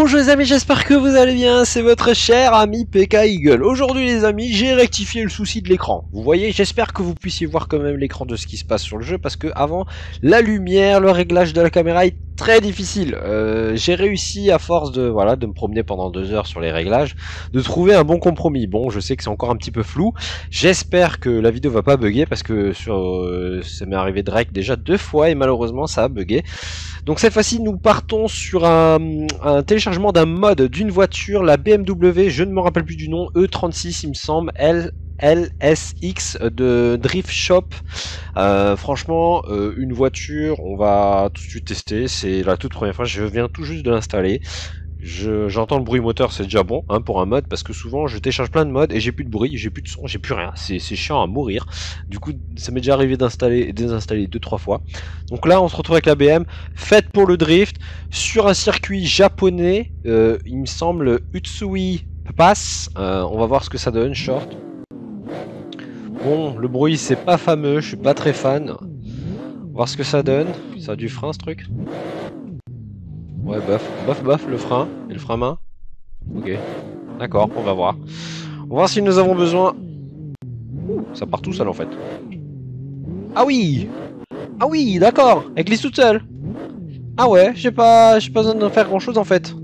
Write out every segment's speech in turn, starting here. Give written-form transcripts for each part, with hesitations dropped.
Bonjour les amis, j'espère que vous allez bien, c'est votre cher ami PK Eagle. Aujourd'hui les amis, j'ai rectifié le souci de l'écran. Vous voyez, j'espère que vous puissiez voir quand même l'écran de ce qui se passe sur le jeu, parce que avant, la lumière, le réglage de la caméra est très difficile. J'ai réussi à force de me promener pendant 2 heures sur les réglages, de trouver un bon compromis. Bon, je sais que c'est encore un petit peu flou, j'espère que la vidéo va pas bugger, parce que ça m'est arrivé direct déjà 2 fois et malheureusement ça a bugué. Donc cette fois-ci, nous partons sur un téléchargement d'un mod d'une voiture, la BMW, je ne me rappelle plus du nom, E36 il me semble, LSX de Drift Shop. Franchement, une voiture, on va tout de suite tester, c'est la toute première fois, je viens tout juste de l'installer. J'entends le bruit moteur, c'est déjà bon hein, pour un mod, parce que souvent je télécharge plein de mods et j'ai plus de bruit, j'ai plus de son, j'ai plus rien, c'est chiant à mourir. Du coup ça m'est déjà arrivé d'installer et désinstaller 2-3 fois. Donc là on se retrouve avec la BM faite pour le drift sur un circuit japonais, il me semble Utsui Pass. On va voir ce que ça donne. Short. Bon, le bruit c'est pas fameux, je suis pas très fan. On va voir ce que ça donne. Ça a du frein ce truc. Ouais, bof, le frein. Et le frein main. Ok. D'accord, on va voir. On va voir si nous avons besoin... Ouh, ça part tout seul en fait. Ah oui! Ah oui, d'accord! Elle glisse toute seule! Ah ouais, j'ai pas besoin de faire grand chose en fait.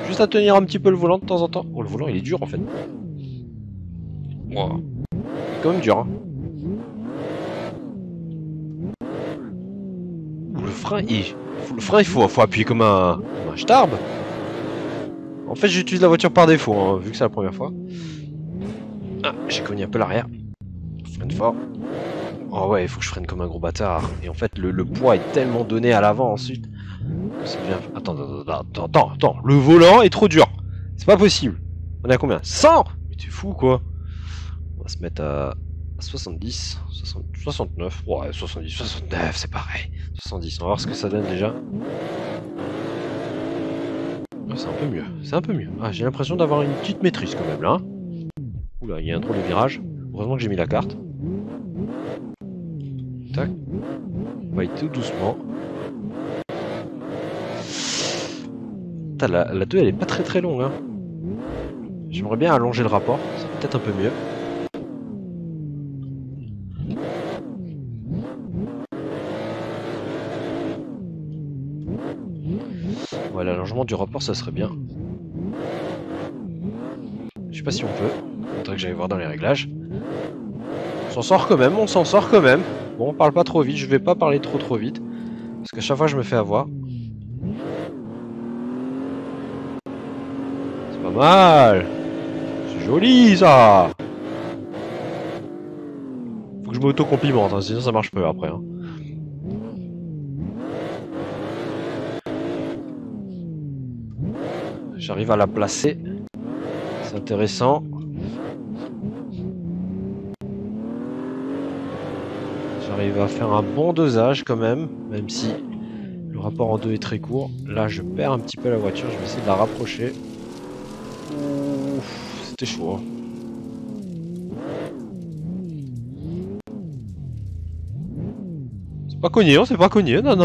Juste à tenir un petit peu le volant de temps en temps. Oh, le volant il est dur en fait. Wow. Il est quand même dur hein. Ouh, le frein il faut appuyer comme un starbe. En fait j'utilise la voiture par défaut hein, vu que c'est la première fois. Ah, j'ai cogné un peu l'arrière. Freine fort. Oh ouais, il faut que je freine comme un gros bâtard. Et en fait le poids est tellement donné à l'avant ensuite. Ça devient... Attends, le volant est trop dur. C'est pas possible. On est à combien? 100. Mais t'es fou quoi. On va se mettre à 70, 69, ouais 70, 69, c'est pareil. 70, on va voir ce que ça donne déjà. C'est un peu mieux, c'est un peu mieux. Ah, j'ai l'impression d'avoir une petite maîtrise quand même là. Oula, il y a un drôle de virage. Heureusement que j'ai mis la carte. Tac. On va aller tout doucement. Putain, la 2 elle est pas très longue hein. J'aimerais bien allonger le rapport, c'est peut-être un peu mieux. Ouais, l'allongement du rapport ça serait bien. Je sais pas si on peut. Faudrait que j'aille voir dans les réglages. On s'en sort quand même, on s'en sort quand même. Bon, on parle pas trop vite, je vais pas parler trop vite. Parce que chaque fois je me fais avoir. C'est pas mal. C'est joli ça. Faut que je m'auto-complimente, hein, sinon ça marche peu après. Hein. J'arrive à la placer. C'est intéressant. J'arrive à faire un bon dosage quand même si le rapport en 2 est très court. Là, je perds un petit peu la voiture, je vais essayer de la rapprocher. C'était chaud. Hein. C'est pas cogné, on s'est pas cogné. Non,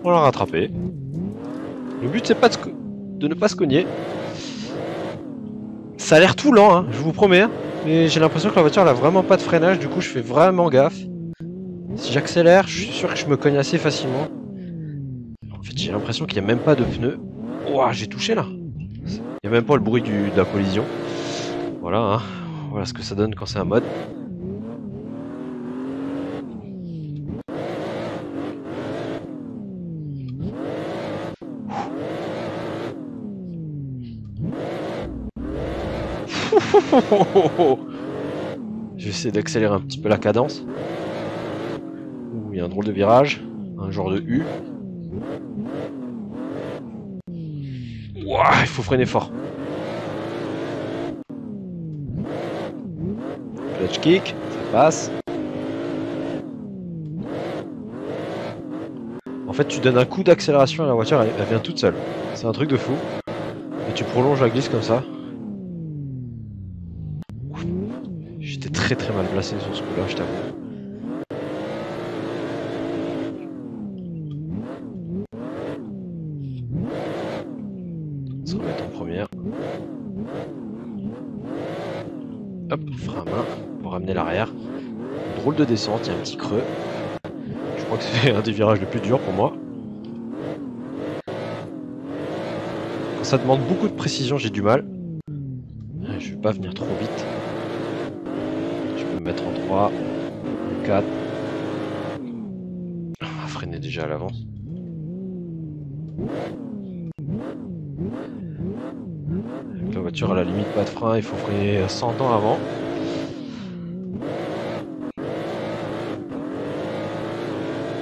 on l'a rattrapé. Le but, c'est pas de ne pas se cogner. Ça a l'air tout lent, hein, je vous promets. Hein. Mais j'ai l'impression que la voiture, elle a vraiment pas de freinage, du coup, je fais vraiment gaffe. Si j'accélère, je suis sûr que je me cogne assez facilement. En fait, j'ai l'impression qu'il n'y a même pas de pneus. Ouah, j'ai touché là. Il n'y a même pas le bruit de la collision. Voilà, hein. Voilà ce que ça donne quand c'est un mode. Je vais essayer d'accélérer un petit peu la cadence. Ouh, il y a un drôle de virage. Un genre de U. Ouah, il faut freiner fort. Clutch kick, ça passe. En fait, tu donnes un coup d'accélération à la voiture, elle vient toute seule. C'est un truc de fou. Et tu prolonges la glisse comme ça. J'étais très mal placé sur ce coup-là, je t'avoue. se remettre en première. Hop, frein à main pour ramener l'arrière. Drôle de descente, il y a un petit creux. Je crois que c'est un des virages les plus durs pour moi. Quand ça demande beaucoup de précision, j'ai du mal. Je vais pas venir trop vite. Je peux me mettre en 3, en 4. On va freiner déjà à l'avance. La voiture à la limite pas de frein, il faut freiner 100 ans avant.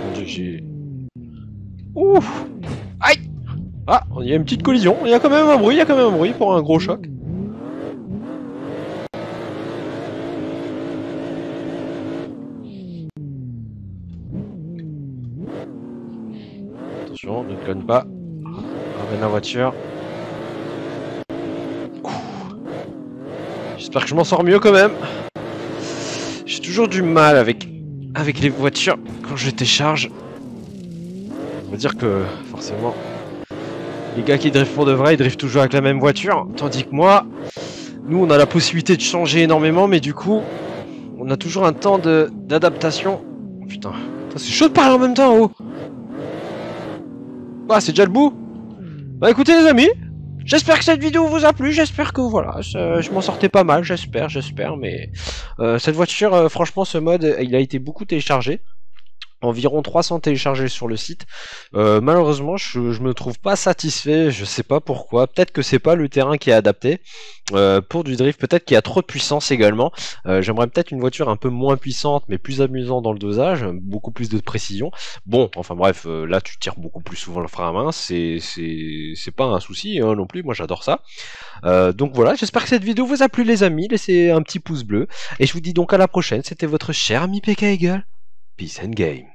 Mon dieu, j'ai... Ouf! Aïe! Ah, il y a une petite collision, il y a quand même un bruit, pour un gros choc. Attention, ne glonne pas. Ramène la voiture. J'espère que je m'en sors mieux quand même. J'ai toujours du mal avec les voitures quand je les télécharge. On va dire que forcément les gars qui drivent pour de vrai, ils drivent toujours avec la même voiture. Tandis que moi, nous on a la possibilité de changer énormément, mais du coup on a toujours un temps d'adaptation. Putain, c'est chaud de parler en même temps, oh. Ah, c'est déjà le bout. Bah écoutez les amis, j'espère que cette vidéo vous a plu, j'espère que voilà, je m'en sortais pas mal, j'espère, mais cette voiture, franchement ce mode, il a été beaucoup téléchargé. Environ 300 téléchargés sur le site. Malheureusement, je me trouve pas satisfait, je sais pas pourquoi. Peut-être que c'est pas le terrain qui est adapté pour du drift, peut-être qu'il y a trop de puissance également. J'aimerais peut-être une voiture un peu moins puissante, mais plus amusante dans le dosage, beaucoup plus de précision. Bon, enfin bref, là tu tires beaucoup plus souvent le frein à main, c'est pas un souci hein, non plus, moi j'adore ça. Donc voilà, j'espère que cette vidéo vous a plu les amis, laissez un petit pouce bleu, et je vous dis donc à la prochaine, c'était votre cher ami PK Eagle. Peace and game.